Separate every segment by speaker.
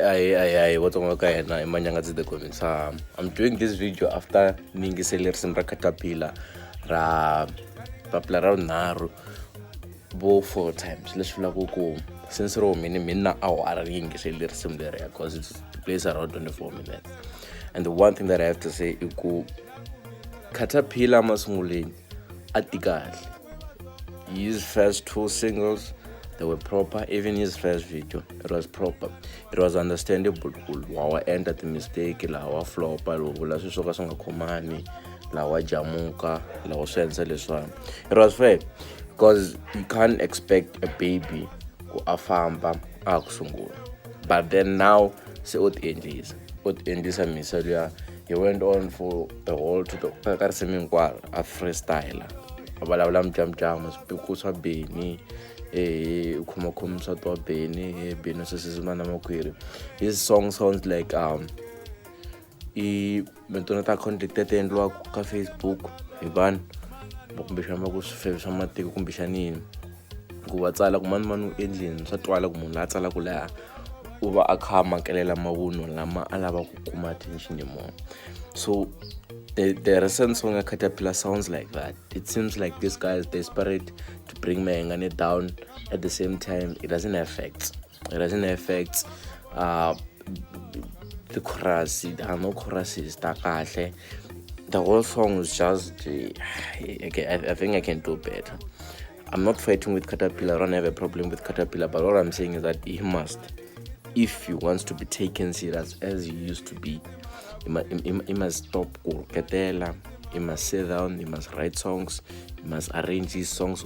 Speaker 1: What's on the comments? I'm doing this video after Gengerism ra Khathaphila ra papla ra naru bo 4 times. Let's go since ro mina awara Gengerism there because it plays around 24 minutes. And the one thing that I have to say is Khathaphila masunguleni atikahle. His first 2 singles, they were proper. Even his first video, it was proper. It was understandable. Wawa ended the mistake, lawa flop, la susoka songa komani, lawa jamuka, lawa sense leswan. It was fair because you can't expect a baby to afamba akusungula. But then now, say what endis misalia. He went on for the whole to the a freestyler. Abalabla mjamjam sipikusa beni ukhomakhomisa to beni sesizimana makwiri. His song sounds like mentona ta contacted endlwa ka Facebook ibani bokumbishana makusifevisa matiko kumbishanini kuwatsala kumani endlini swa twala ku munhu la tsala ku la uva akhama kelela mawuno lama alava ku kuma attention yemo. So the recent song of Khathaphila sounds like that. It seems like this guy is desperate to bring Mayengane down. At the same time, it doesn't affect the chorus. There are no choruses. The whole song is just I think I can do better. I'm not fighting with Khathaphila. I don't have a problem with Khathaphila, but what I'm saying is that he must, if he wants to be taken serious as he used to be, he must stop kurketela, he must sit down, he must write songs, he must arrange his songs.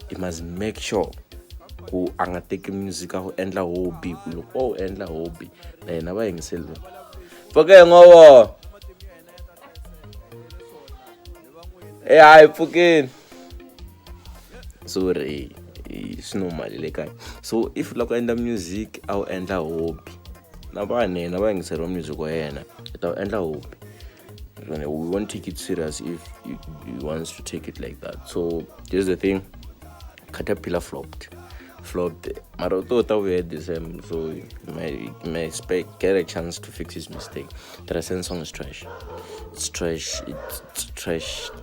Speaker 1: He must make sure ku anga take music ku endla hobby ku endla hobby na yena va yingisela pfuke ngovo hayi pfukeni sorry it's normal like. So if loko endla music au endla hobby na vanhu va yingiseriwa music wa yena ita endla hobby. We won't take it serious if he wants to take it like that. So here's the thing, Khathaphila flopped. Maroto we had the same, so you may expect get a chance to fix his mistake. The recent song is trash. It's trash.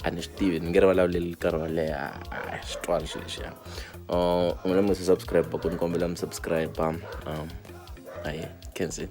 Speaker 1: And Steven get a little carole. Let me subscribe. But subscribe. I can say.